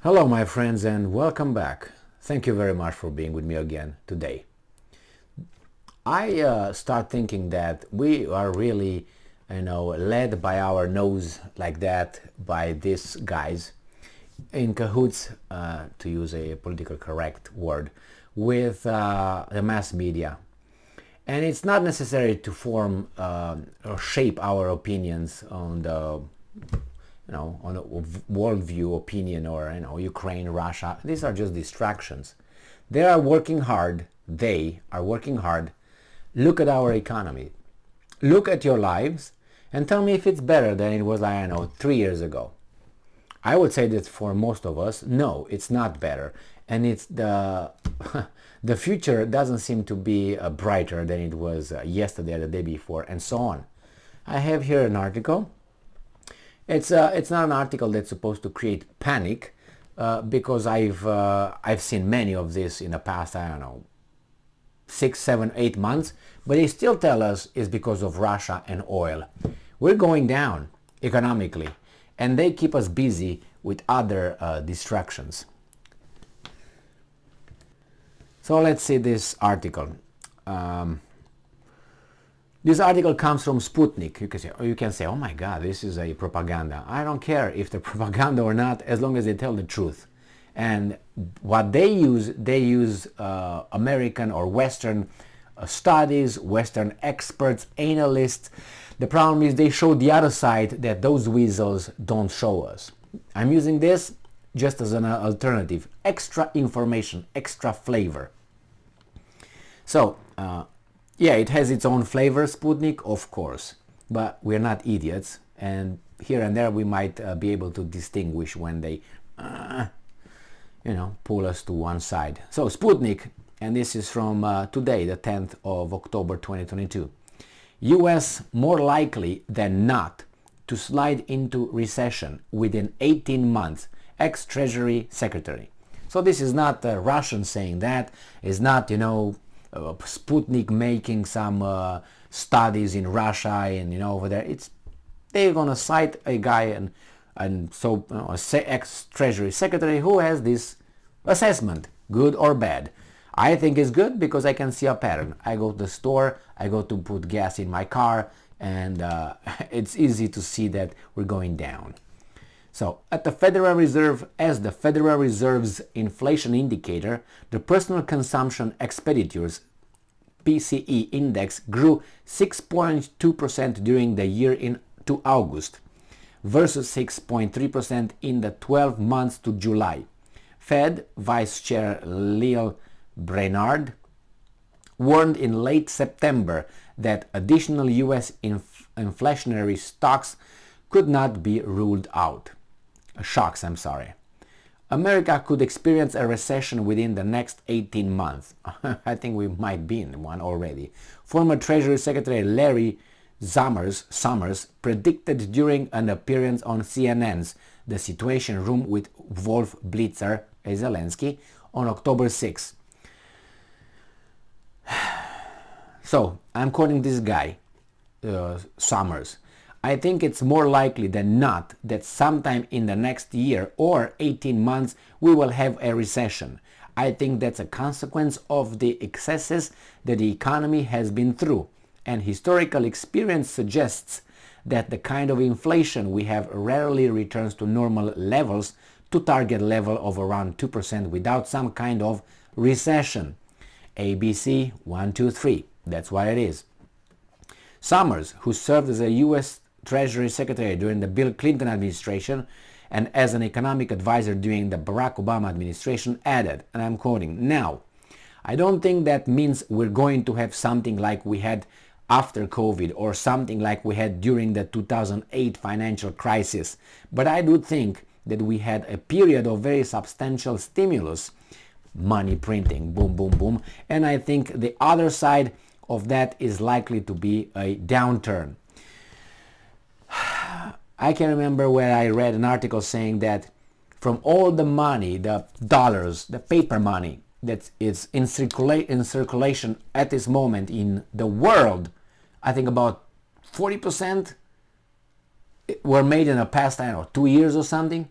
Hello my friends and welcome back. Thank you very much for being with me again today. I start thinking that we are really, led by our nose like that by these guys in cahoots, to use a politically correct word, with the mass media. And it's not necessary to form or shape our opinions on the on a worldview opinion or Ukraine, Russia. These are just distractions. They are working hard. Look at our economy. Look at your lives and tell me if it's better than it was, 3 years ago. I would say that for most of us, no, it's not better. And it's the the future doesn't seem to be brighter than it was yesterday or the day before, and so on. I have here an article. It's not an article that's supposed to create panic, because I've seen many of this in the past, 6, 7, 8 months, but they still tell us it's because of Russia and oil. We're going down economically, and they keep us busy with other distractions. So let's see this article. This article comes from Sputnik. You can say, oh my God, this is a propaganda. I don't care if they're propaganda or not, as long as they tell the truth. And what they use American or Western studies, Western experts, analysts. The problem is they show the other side that those weasels don't show us. I'm using this just as an alternative. Extra information, extra flavor. So, yeah, it has its own flavor, Sputnik, of course, but we're not idiots, and here and there we might be able to distinguish when they, pull us to one side. So Sputnik, and this is from today, the 10th of October 2022. US more likely than not to slide into recession within 18 months, ex-Treasury Secretary. So this is not Russian saying that, it's not, Sputnik making some studies in Russia and over there. They're gonna cite a guy and so ex-Treasury Secretary who has this assessment, good or bad. I think it's good because I can see a pattern. I go to the store, I go to put gas in my car, and it's easy to see that we're going down. So, at the Federal Reserve, as the Federal Reserve's inflation indicator, the personal consumption expenditures PCE index grew 6.2% during the year to August versus 6.3% in the 12 months to July. Fed Vice Chair Lyle Brainard warned in late September that additional US inflationary shocks could not be ruled out. America could experience a recession within the next 18 months. I think we might be in one already. Former Treasury Secretary Larry Summers predicted during an appearance on CNN's The Situation Room with Wolf Blitzer, Zelensky, on October 6. So, I'm quoting this guy, Summers. I think it's more likely than not that sometime in the next year or 18 months we will have a recession. I think that's a consequence of the excesses that the economy has been through, and historical experience suggests that the kind of inflation we have rarely returns to normal levels, to target level of around 2% without some kind of recession. ABC 1, 2, 3. That's what it is. Summers, who served as a U.S. Treasury Secretary during the Bill Clinton administration and as an economic advisor during the Barack Obama administration, added, and I'm quoting, "Now, I don't think that means we're going to have something like we had after COVID or something like we had during the 2008 financial crisis, but I do think that we had a period of very substantial stimulus, money printing, boom, boom, boom, and I think the other side of that is likely to be a downturn." I can remember where I read an article saying that from all the money, the dollars, the paper money that is in circulation at this moment in the world, I think about 40% were made in the past, 2 years or something.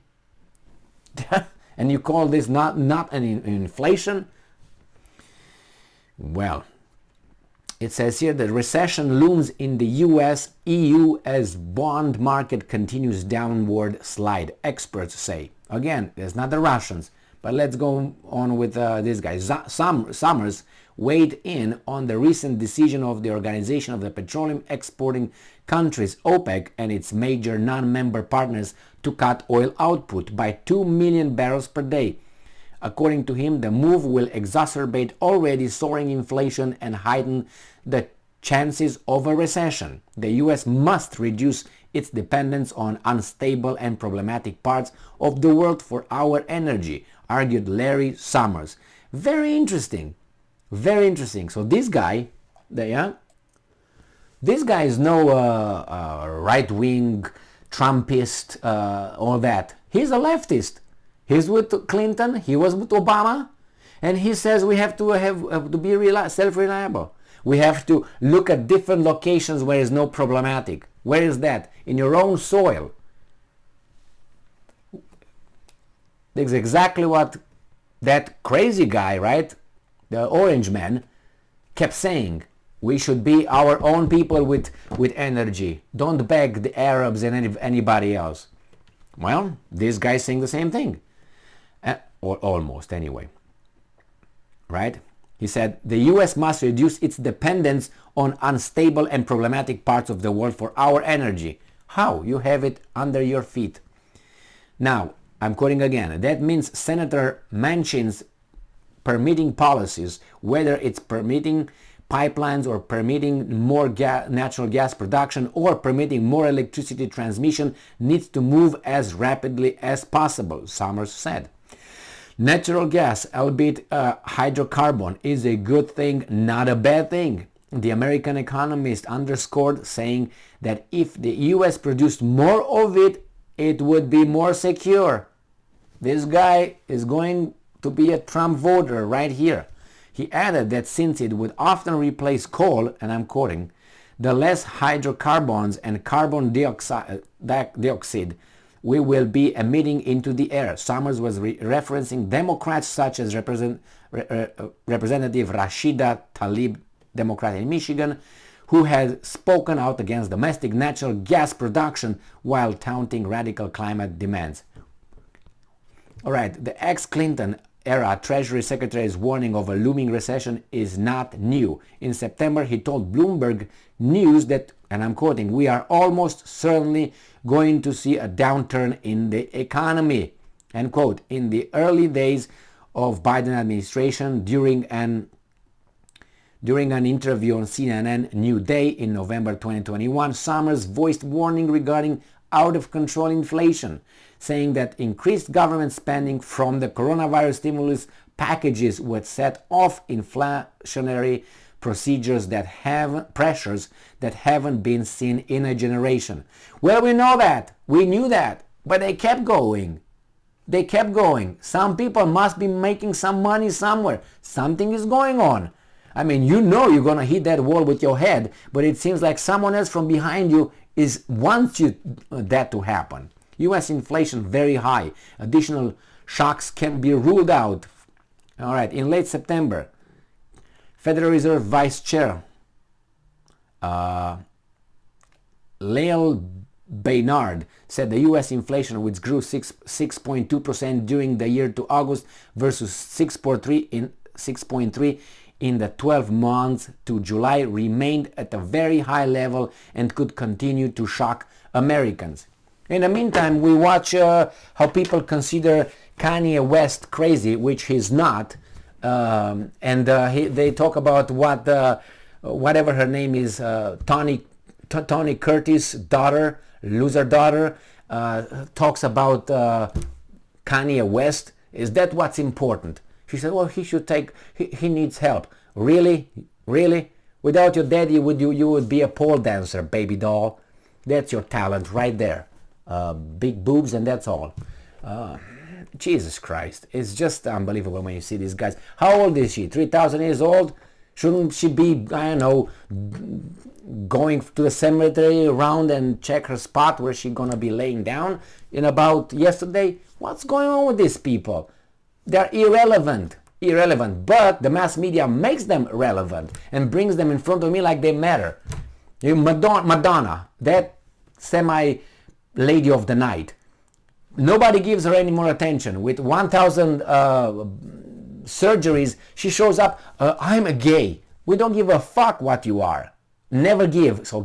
And you call this not an inflation? Well, it says here that recession looms in the US, EU as bond market continues downward slide, experts say. Again, it's not the Russians, but let's go on with this guy. Summers weighed in on the recent decision of the Organization of the Petroleum Exporting Countries, OPEC, and its major non-member partners to cut oil output by 2 million barrels per day. According to him, the move will exacerbate already soaring inflation and heighten the chances of a recession. The US must reduce its dependence on unstable and problematic parts of the world for our energy, argued Larry Summers. Very interesting. Very interesting. So this guy, this guy is no right-wing Trumpist, all that. He's a leftist. He's with Clinton, he was with Obama, and he says we have to be self-reliable. We have to look at different locations where it's no problematic. Where is that? In your own soil. That's exactly what that crazy guy, right? The orange man, kept saying. We should be our own people with energy. Don't beg the Arabs and anybody else. Well, this guy's saying the same thing. Or almost anyway, right? He said the US must reduce its dependence on unstable and problematic parts of the world for our energy. How? You have it under your feet. Now, I'm quoting again, that means Senator Manchin's permitting policies, whether it's permitting pipelines or permitting more natural gas production or permitting more electricity transmission, needs to move as rapidly as possible, Summers said. Natural gas, albeit hydrocarbon, is a good thing, not a bad thing. The American economist underscored, saying that if the US produced more of it, it would be more secure. This guy is going to be a Trump voter right here. He added that since it would often replace coal, and I'm quoting, the less hydrocarbons and carbon dioxide we will be emitting into the air. Summers was referencing Democrats such as Representative Rashida Tlaib, Democrat in Michigan, who had spoken out against domestic natural gas production while touting radical climate demands. All right, the ex-Clinton era Treasury Secretary's warning of a looming recession is not new. In September, he told Bloomberg News that, and I'm quoting, we are almost certainly going to see a downturn in the economy, end quote. In the early days of Biden administration, during an interview on CNN New Day in November 2021, Summers voiced warning regarding out-of-control inflation, saying that increased government spending from the coronavirus stimulus packages would set off inflationary pressures that haven't been seen in a generation. Well, we know that. We knew that. But they kept going. They kept going. Some people must be making some money somewhere. Something is going on. I mean, you know you're going to hit that wall with your head, but it seems like someone else from behind you wants that to happen. U.S. inflation very high. Additional shocks can be ruled out. All right, in late September, Federal Reserve Vice Chair Lael Brainard said the U.S. inflation, which grew 6.2% during the year to August versus 6.3 in the 12 months to July, remained at a very high level and could continue to shock Americans. In the meantime, we watch how people consider Kanye West crazy, which he's not. They talk about whatever her name is, Tony Curtis' daughter, loser daughter, talks about Kanye West. Is that what's important? She said, well, he needs help. Really? Without your daddy, you would be a pole dancer, baby doll. That's your talent right there. Big boobs and that's all. Jesus Christ. It's just unbelievable when you see these guys. How old is she? 3,000 years old? Shouldn't she be, I don't know, going to the cemetery around and check her spot where she's going to be laying down in about yesterday? What's going on with these people? They're irrelevant, but the mass media makes them relevant and brings them in front of me like they matter. Madonna, that semi-lady of the night, nobody gives her any more attention. With 1,000 surgeries, she shows up, I'm a gay. We don't give a fuck what you are. Never give. So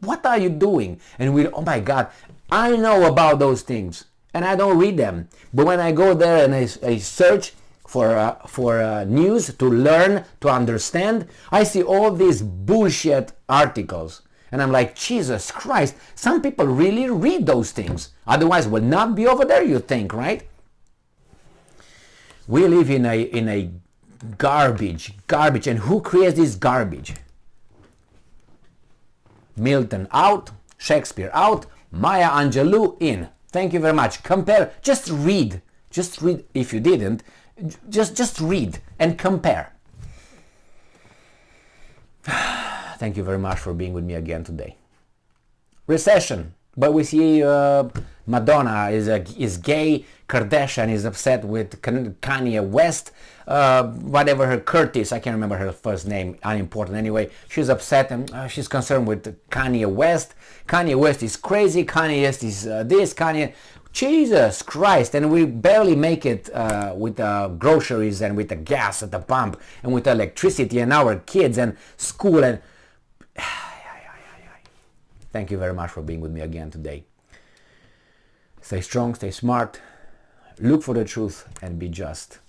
what are you doing? And oh my God, I know about those things and I don't read them. But when I go there and I search for news to learn, to understand, I see all these bullshit articles. And I'm like, Jesus Christ, some people really read those things. Otherwise, will not be over there, you think, right? We live in a garbage, and who creates this garbage? Milton out, Shakespeare out, Maya Angelou in. Thank you very much. Compare, just read if you didn't, just read and compare. Thank you very much for being with me again today. Recession, but we see Madonna is gay, Kardashian is upset with Kanye West, whatever her Curtis, I can't remember her first name, unimportant anyway, she's upset and she's concerned with Kanye West. Kanye West is crazy, Kanye West is this, Kanye, Jesus Christ, and we barely make it with groceries and with the gas at the pump and with electricity and our kids and school and thank you very much for being with me again today. Stay strong, stay smart, look for the truth and be just.